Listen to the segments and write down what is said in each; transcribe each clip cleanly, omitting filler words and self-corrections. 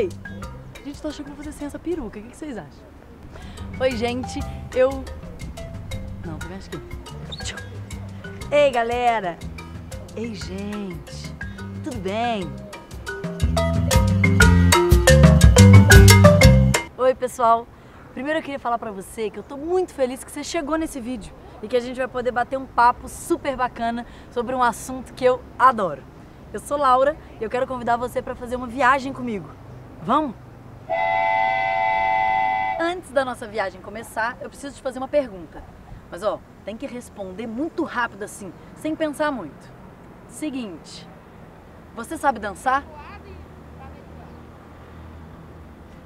Oi! Gente, tô achando que vou fazer sem essa peruca, o que vocês acham? Oi, gente, eu... Não, tô vendo aqui. Ei, galera! Ei, gente! Tudo bem? Oi, pessoal! Primeiro eu queria falar pra você que eu tô muito feliz que você chegou nesse vídeo e que a gente vai poder bater um papo super bacana sobre um assunto que eu adoro. Eu sou Laura e eu quero convidar você para fazer uma viagem comigo. Vamos? Antes da nossa viagem começar, eu preciso te fazer uma pergunta. Mas ó, tem que responder muito rápido assim, sem pensar muito. Seguinte, você sabe dançar?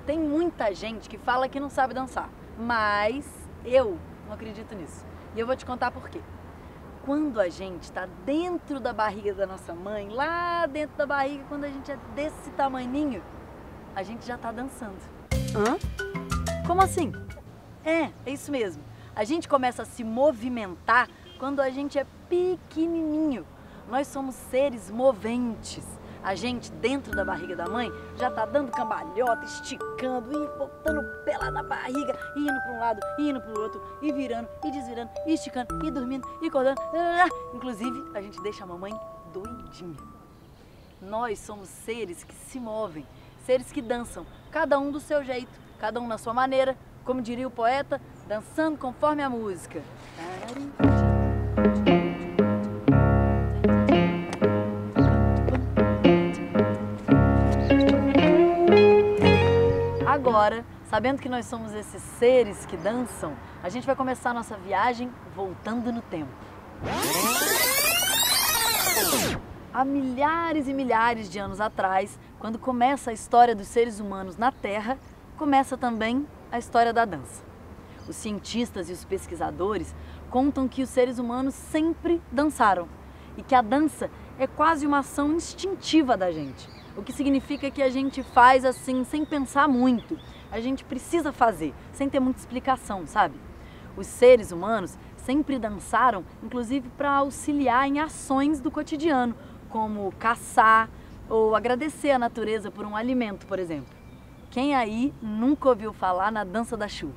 Tem muita gente que fala que não sabe dançar, mas eu não acredito nisso. E eu vou te contar por quê. Quando a gente está dentro da barriga da nossa mãe, lá dentro da barriga, quando a gente é desse tamaninho, a gente já está dançando. Hã? Como assim? É isso mesmo. A gente começa a se movimentar quando a gente é pequenininho. Nós somos seres moventes. A gente, dentro da barriga da mãe, já tá dando cambalhota, esticando, e botando o pé lá na barriga, e indo para um lado, e indo para o outro, e virando, e desvirando, e esticando, e dormindo, e acordando. Inclusive, a gente deixa a mamãe doidinha. Nós somos seres que se movem, seres que dançam, cada um do seu jeito, cada um na sua maneira, como diria o poeta, dançando conforme a música. Agora, sabendo que nós somos esses seres que dançam, a gente vai começar a nossa viagem voltando no tempo. Há milhares e milhares de anos atrás, quando começa a história dos seres humanos na Terra, começa também a história da dança. Os cientistas e os pesquisadores contam que os seres humanos sempre dançaram e que a dança é quase uma ação instintiva da gente. O que significa que a gente faz assim, sem pensar muito. A gente precisa fazer, sem ter muita explicação, sabe? Os seres humanos sempre dançaram, inclusive para auxiliar em ações do cotidiano, como caçar ou agradecer a natureza por um alimento, por exemplo. Quem aí nunca ouviu falar na dança da chuva?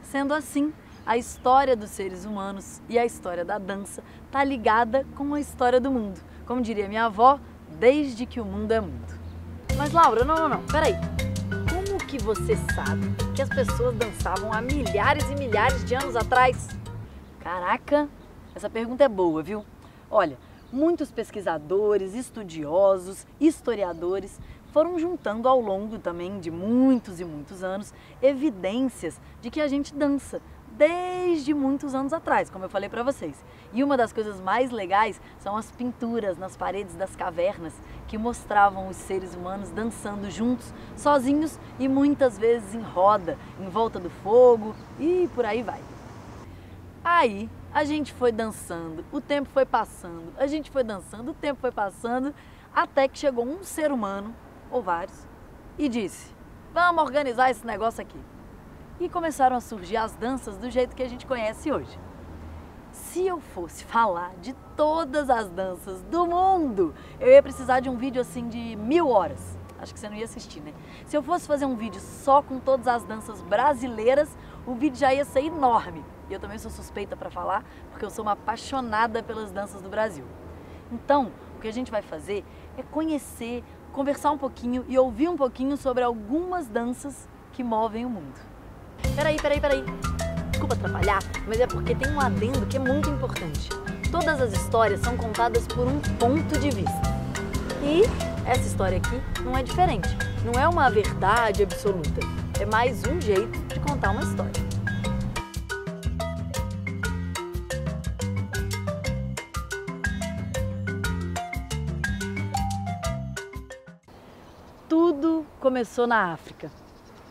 Sendo assim, a história dos seres humanos e a história da dança está ligada com a história do mundo. Como diria minha avó, desde que o mundo é mundo. Mas Laura, não, peraí. Como que você sabe que as pessoas dançavam há milhares e milhares de anos atrás? Caraca, essa pergunta é boa, viu? Olha, muitos pesquisadores, estudiosos, historiadores foram juntando ao longo também de muitos e muitos anos evidências de que a gente dança desde muitos anos atrás, como eu falei para vocês. E uma das coisas mais legais são as pinturas nas paredes das cavernas que mostravam os seres humanos dançando juntos, sozinhos e muitas vezes em roda, em volta do fogo e por aí vai. Aí a gente foi dançando, o tempo foi passando, a gente foi dançando, o tempo foi passando, até que chegou um ser humano, ou vários, e disse: vamos organizar esse negócio aqui. E começaram a surgir as danças do jeito que a gente conhece hoje. Se eu fosse falar de todas as danças do mundo, eu ia precisar de um vídeo assim de 1000 horas. Acho que você não ia assistir, né? Se eu fosse fazer um vídeo só com todas as danças brasileiras, o vídeo já ia ser enorme. E eu também sou suspeita para falar, porque eu sou uma apaixonada pelas danças do Brasil. Então, o que a gente vai fazer é conhecer, conversar um pouquinho e ouvir um pouquinho sobre algumas danças que movem o mundo. Peraí. Desculpa atrapalhar, mas é porque tem um adendo que é muito importante. Todas as histórias são contadas por um ponto de vista. E essa história aqui não é diferente. Não é uma verdade absoluta. É mais um jeito de contar uma história. Tudo começou na África,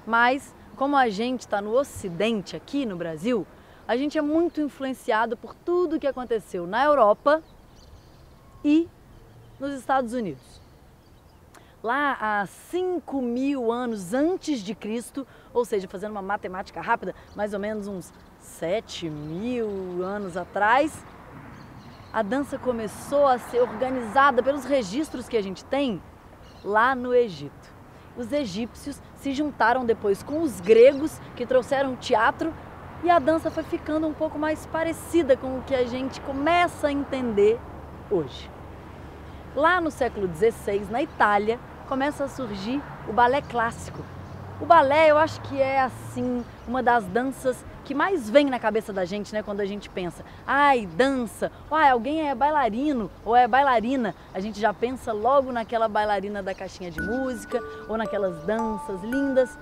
mas como a gente está no Ocidente, aqui no Brasil, a gente é muito influenciado por tudo que aconteceu na Europa e nos Estados Unidos. lá há 5.000 anos antes de Cristo, ou seja, fazendo uma matemática rápida, mais ou menos uns 7.000 anos atrás, a dança começou a ser organizada pelos registros que a gente tem lá no Egito. Os egípcios se juntaram depois com os gregos, que trouxeram o teatro, e a dança foi ficando um pouco mais parecida com o que a gente começa a entender hoje. Lá no século XVI, na Itália, começa a surgir o balé clássico. O balé, eu acho que é assim uma das danças que mais vem na cabeça da gente, né, quando a gente pensa, ai, dança, ai, alguém é bailarino ou é bailarina, a gente já pensa logo naquela bailarina da caixinha de música ou naquelas danças lindas.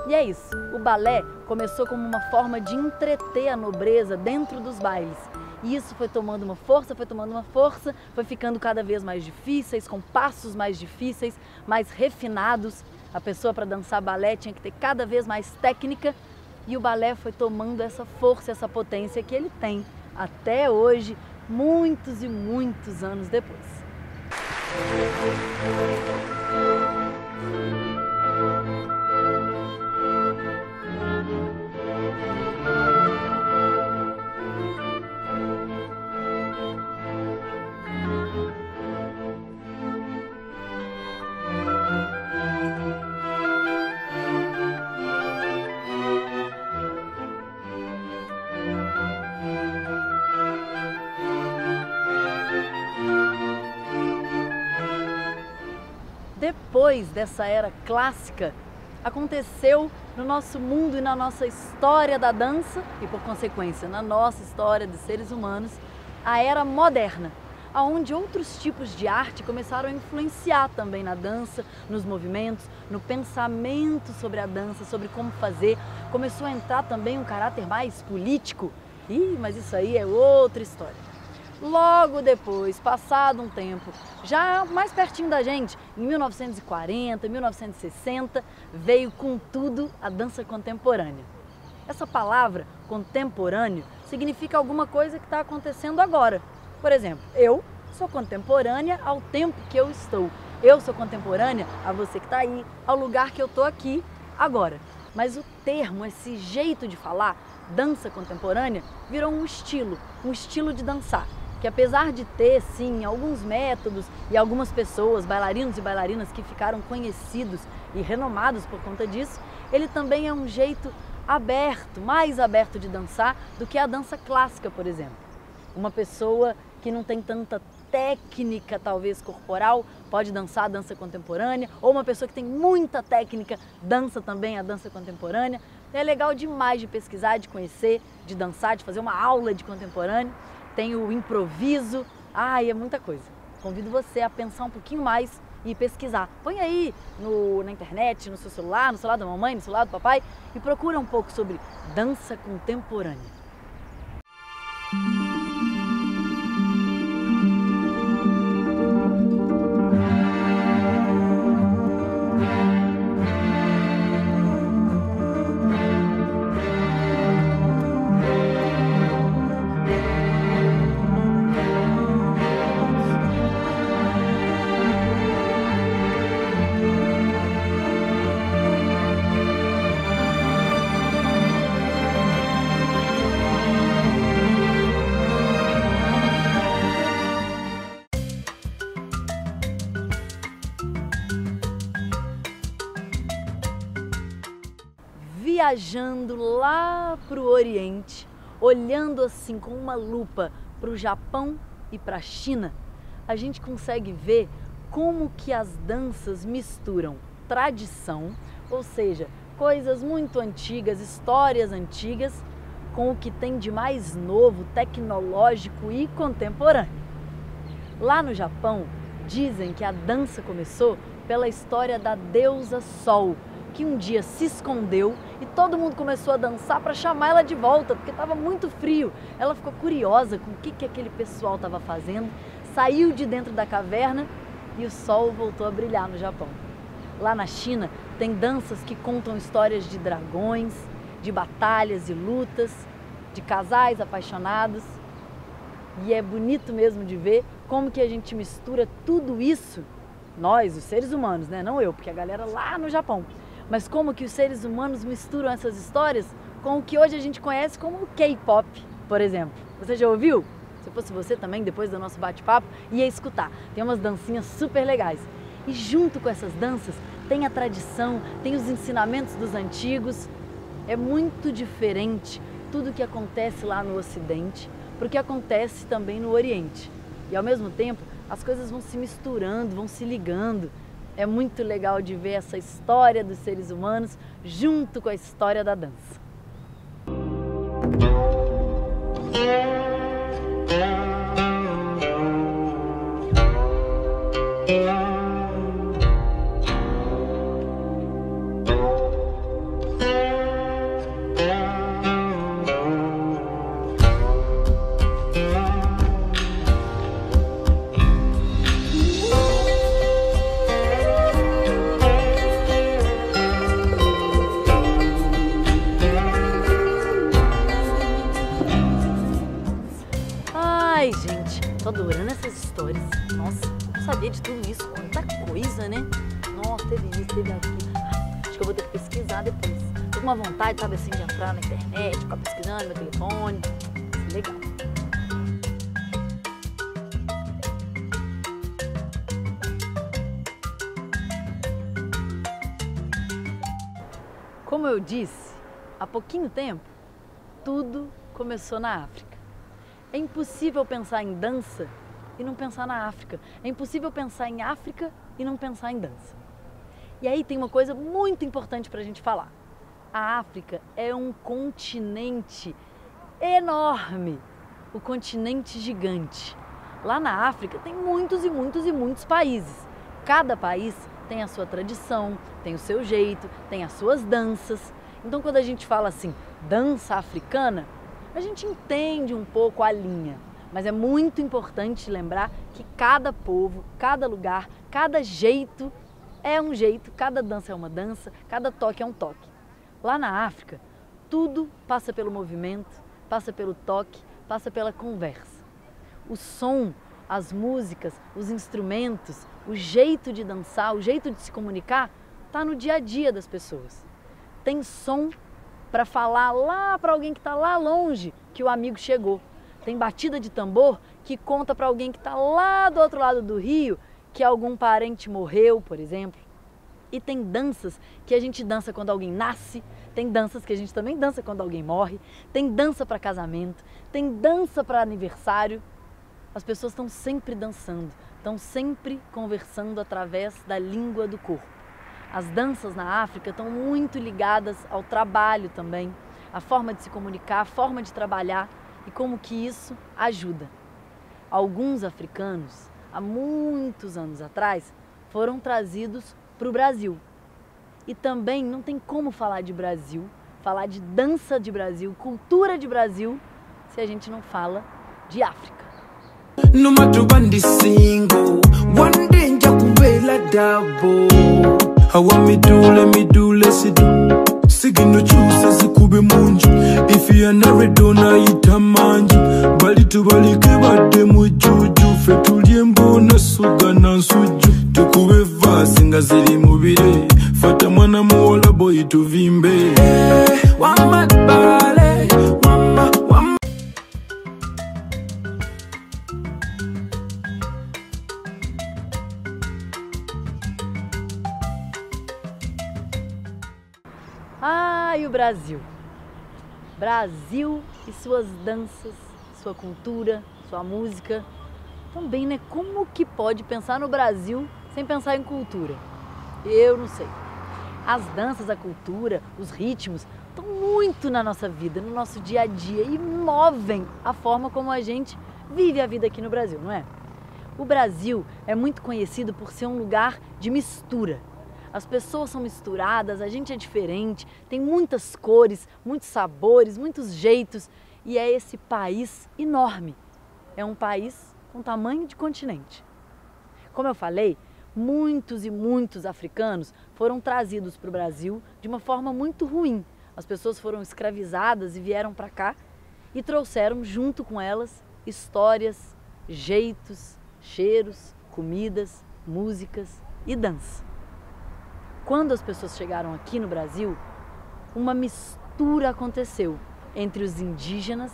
E é isso, o balé começou como uma forma de entreter a nobreza dentro dos bailes. E isso foi tomando uma força, foi ficando cada vez mais difíceis, com passos mais difíceis, mais refinados. A pessoa para dançar balé tinha que ter cada vez mais técnica e o balé foi tomando essa força, essa potência que ele tem até hoje, muitos e muitos anos depois. Depois dessa era clássica, aconteceu no nosso mundo e na nossa história da dança, e por consequência na nossa história dos seres humanos, a era moderna, onde outros tipos de arte começaram a influenciar também na dança, nos movimentos, no pensamento sobre a dança, sobre como fazer. Começou a entrar também um caráter mais político. Mas isso aí é outra história. Logo depois, passado um tempo, já mais pertinho da gente, em 1940, 1960, veio com tudo a dança contemporânea. Essa palavra, contemporâneo, significa alguma coisa que está acontecendo agora. Por exemplo, eu sou contemporânea ao tempo que eu estou. Eu sou contemporânea a você que está aí, ao lugar que eu estou aqui agora. Mas o termo, esse jeito de falar, dança contemporânea, virou um estilo de dançar. Que apesar de ter, sim, alguns métodos e algumas pessoas, bailarinos e bailarinas que ficaram conhecidos e renomados por conta disso, ele também é um jeito aberto, mais aberto de dançar do que a dança clássica, por exemplo. Uma pessoa que não tem tanta técnica, talvez, corporal, pode dançar a dança contemporânea, ou uma pessoa que tem muita técnica, dança também a dança contemporânea. É legal demais de pesquisar, de conhecer, de dançar, de fazer uma aula de contemporâneo. Tem o improviso, é muita coisa. Convido você a pensar um pouquinho mais e pesquisar. Põe aí na internet, no seu celular da mamãe, no celular do papai e procura um pouco sobre dança contemporânea. Viajando lá para o Oriente, olhando assim com uma lupa para o Japão e para a China, a gente consegue ver como que as danças misturam tradição, ou seja, coisas muito antigas, histórias antigas, com o que tem de mais novo, tecnológico e contemporâneo. Lá no Japão, dizem que a dança começou pela história da deusa Sol, que um dia se escondeu e todo mundo começou a dançar para chamar ela de volta, porque estava muito frio. Ela ficou curiosa com o que aquele pessoal estava fazendo, saiu de dentro da caverna e o sol voltou a brilhar no Japão. Lá na China tem danças que contam histórias de dragões, de batalhas e lutas, de casais apaixonados. E é bonito mesmo de ver como que a gente mistura tudo isso nós, os seres humanos, né? Não eu, porque a galera lá no Japão. Mas como que os seres humanos misturam essas histórias com o que hoje a gente conhece como o K-pop, por exemplo. Você já ouviu? Se fosse você também, depois do nosso bate-papo, ia escutar. Tem umas dancinhas super legais. E junto com essas danças, tem a tradição, tem os ensinamentos dos antigos. É muito diferente tudo que acontece lá no Ocidente para o que acontece também no Oriente. E ao mesmo tempo, as coisas vão se misturando, vão se ligando. É muito legal de ver essa história dos seres humanos junto com a história da dança. Ai, gente, tô adorando essas histórias. Nossa, não sabia de tudo isso, quanta coisa, né? Nossa, teve isso, teve aquilo. Acho que eu vou ter que pesquisar depois. Tô com uma vontade, sabe, assim, de entrar na internet, ficar pesquisando no meu telefone. Legal. Como eu disse, há pouquinho tempo, tudo começou na África. É impossível pensar em dança e não pensar na África. É impossível pensar em África e não pensar em dança. E aí tem uma coisa muito importante para a gente falar. A África é um continente enorme, o continente gigante. Lá na África tem muitos e muitos e muitos países. Cada país tem a sua tradição, tem o seu jeito, tem as suas danças. Então quando a gente fala assim, dança africana, a gente entende um pouco a linha, mas é muito importante lembrar que cada povo, cada lugar, cada jeito é um jeito, cada dança é uma dança, cada toque é um toque. Lá na África, tudo passa pelo movimento, passa pelo toque, passa pela conversa. O som, as músicas, os instrumentos, o jeito de dançar, o jeito de se comunicar, está no dia a dia das pessoas. Tem som para falar lá para alguém que está lá longe que o amigo chegou. Tem batida de tambor que conta para alguém que está lá do outro lado do rio que algum parente morreu, por exemplo. E tem danças que a gente dança quando alguém nasce, tem danças que a gente também dança quando alguém morre, tem dança para casamento, tem dança para aniversário. As pessoas estão sempre dançando, estão sempre conversando através da língua do corpo. As danças na África estão muito ligadas ao trabalho também, a forma de se comunicar, a forma de trabalhar e como que isso ajuda. Alguns africanos, há muitos anos atrás, foram trazidos para o Brasil. E também não tem como falar de Brasil, falar de dança de Brasil, cultura de Brasil, se a gente não fala de África. No matter bandi single, one day njakubela double. I want me do, let me do, let's do. Sigi no chusa zikube munju. If you are not dona ita manju. Bali tu bali kebade mujuju. Fetulie mbona suga na nsuju. Tukube vasi nga ziri mubire. Fata mwana muola boy tuvimbe. Wama bale, wama. Ah, e o Brasil? Brasil e suas danças, sua cultura, sua música. Também, né? Como que pode pensar no Brasil sem pensar em cultura? Eu não sei. As danças, a cultura, os ritmos estão muito na nossa vida, no nosso dia a dia e movem a forma como a gente vive a vida aqui no Brasil, não é? O Brasil é muito conhecido por ser um lugar de mistura. As pessoas são misturadas, a gente é diferente, tem muitas cores, muitos sabores, muitos jeitos e é esse país enorme. É um país com tamanho de continente. Como eu falei, muitos e muitos africanos foram trazidos para o Brasil de uma forma muito ruim. As pessoas foram escravizadas e vieram para cá e trouxeram junto com elas histórias, jeitos, cheiros, comidas, músicas. e dança. Quando as pessoas chegaram aqui no Brasil, uma mistura aconteceu entre os indígenas,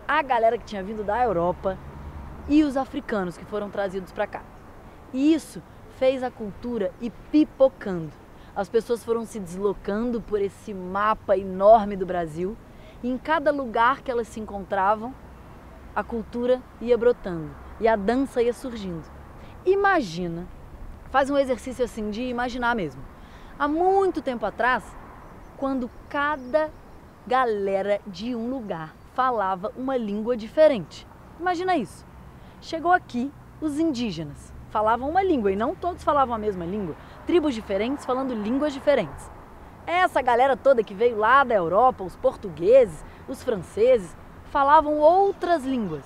a galera que tinha vindo da Europa e os africanos que foram trazidos para cá. E isso fez a cultura ir pipocando. As pessoas foram se deslocando por esse mapa enorme do Brasil e em cada lugar que elas se encontravam, a cultura ia brotando e a dança ia surgindo. Imagina, faz um exercício assim de imaginar mesmo. Há muito tempo atrás, quando cada galera de um lugar falava uma língua diferente. Imagina isso. Chegou aqui os indígenas, falavam uma língua e não todos falavam a mesma língua. Tribos diferentes falando línguas diferentes. Essa galera toda que veio lá da Europa, os portugueses, os franceses, falavam outras línguas.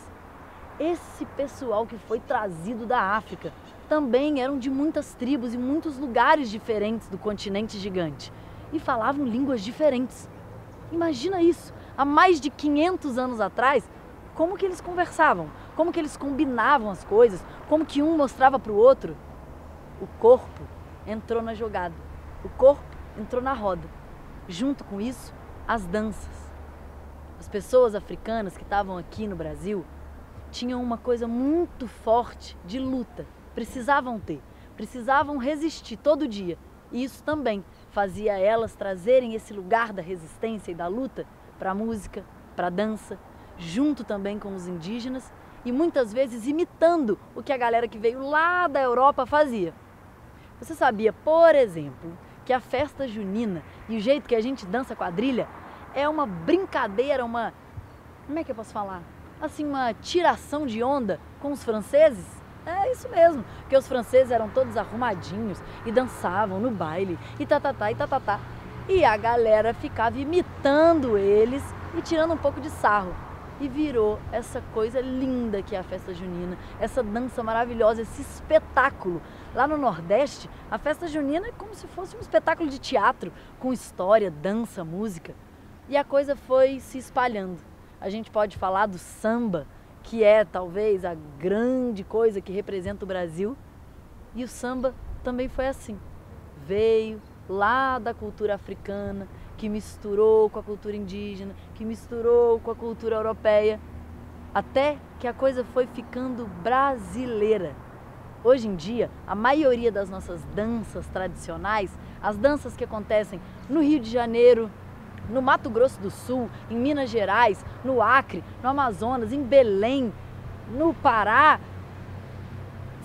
Esse pessoal que foi trazido da África também eram de muitas tribos e muitos lugares diferentes do continente gigante e falavam línguas diferentes. Imagina isso, há mais de 500 anos atrás, como que eles conversavam, como que eles combinavam as coisas, como que um mostrava para o outro. O corpo entrou na jogada, o corpo entrou na roda. Junto com isso, as danças. As pessoas africanas que estavam aqui no Brasil tinham uma coisa muito forte de luta. Precisavam resistir todo dia. E isso também fazia elas trazerem esse lugar da resistência e da luta para a música, para a dança, junto também com os indígenas e muitas vezes imitando o que a galera que veio lá da Europa fazia. Você sabia, por exemplo, que a festa junina e o jeito que a gente dança quadrilha é uma brincadeira, como é que eu posso falar? Assim, uma tiração de onda com os franceses? É isso mesmo, porque os franceses eram todos arrumadinhos e dançavam no baile e tatatá e tatatá. E a galera ficava imitando eles e tirando um pouco de sarro. E virou essa coisa linda que é a festa junina, essa dança maravilhosa, esse espetáculo. Lá no Nordeste, a festa junina é como se fosse um espetáculo de teatro, com história, dança, música. E a coisa foi se espalhando. A gente pode falar do samba, que é talvez a grande coisa que representa o Brasil. E o samba também foi assim. Veio lá da cultura africana, que misturou com a cultura indígena, que misturou com a cultura europeia, até que a coisa foi ficando brasileira. Hoje em dia, a maioria das nossas danças tradicionais, as danças que acontecem no Rio de Janeiro, no Mato Grosso do Sul, em Minas Gerais, no Acre, no Amazonas, em Belém, no Pará,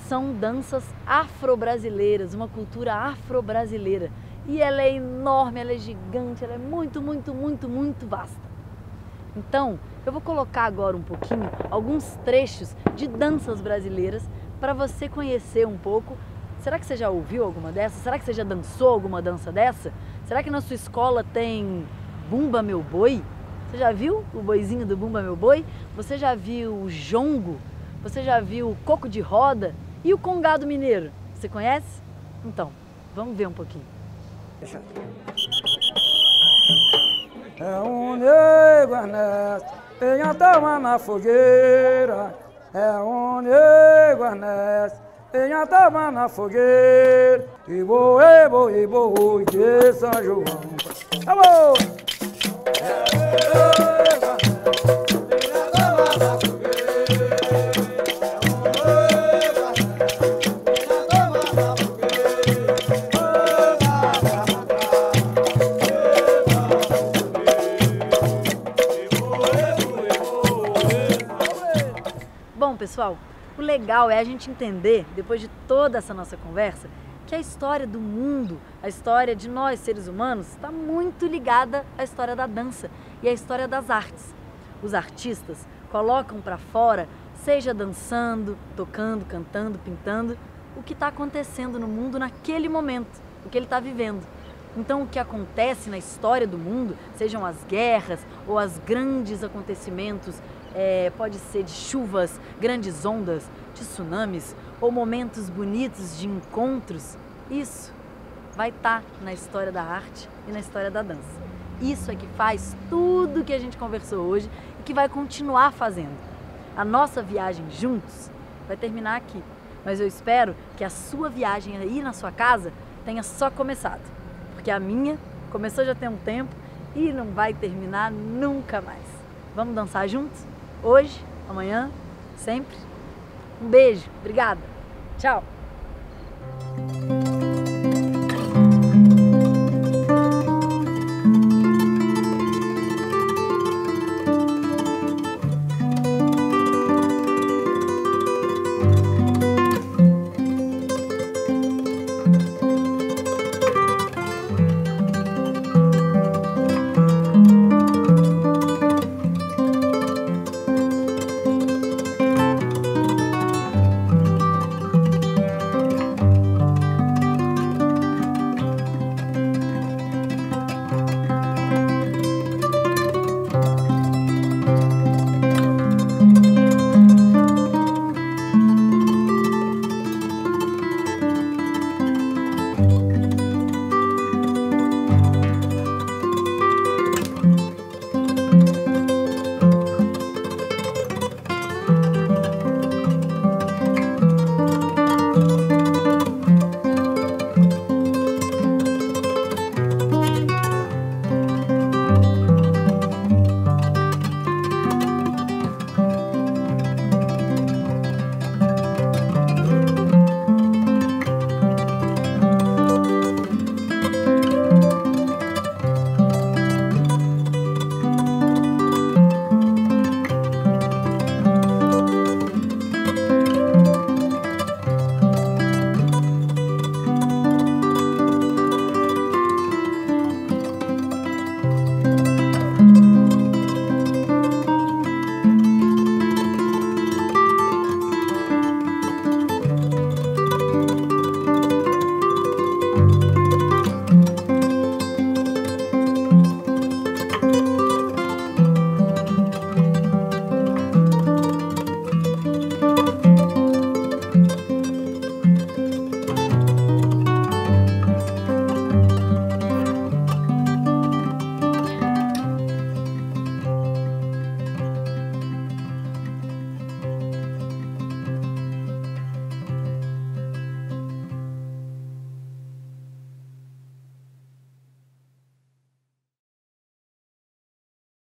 são danças afro-brasileiras, uma cultura afro-brasileira. E ela é enorme, ela é gigante, ela é muito, muito, muito, muito vasta. Então, eu vou colocar agora um pouquinho, alguns trechos de danças brasileiras para você conhecer um pouco. Será que você já ouviu alguma dessas? Será que você já dançou alguma dança dessa? Será que na sua escola tem Bumba Meu Boi? Você já viu o boizinho do Bumba Meu Boi? Você já viu o jongo? Você já viu o coco de roda? E o congado mineiro? Você conhece? Então, vamos ver um pouquinho. É um nego Ernesto, tem a tama na fogueira. É um nego Ernesto, tem a tama na fogueira. E boi, de São João. Alô! Bom, pessoal, o legal é a gente entender, depois de toda essa nossa conversa, que a história do mundo, a história de nós, seres humanos, está muito ligada à história da dança e à história das artes. Os artistas colocam para fora, seja dançando, tocando, cantando, pintando, o que está acontecendo no mundo naquele momento, o que ele está vivendo. Então, o que acontece na história do mundo, sejam as guerras ou os grandes acontecimentos, pode ser de chuvas, grandes ondas, de tsunamis ou momentos bonitos de encontros, isso vai estar na história da arte e na história da dança. Isso é que faz tudo que a gente conversou hoje e que vai continuar fazendo. A nossa viagem juntos vai terminar aqui, Mas eu espero que a sua viagem aí na sua casa tenha só começado, porque a minha começou já tem um tempo e não vai terminar nunca mais. Vamos dançar juntos? Hoje, amanhã, sempre? Um beijo, obrigada, tchau!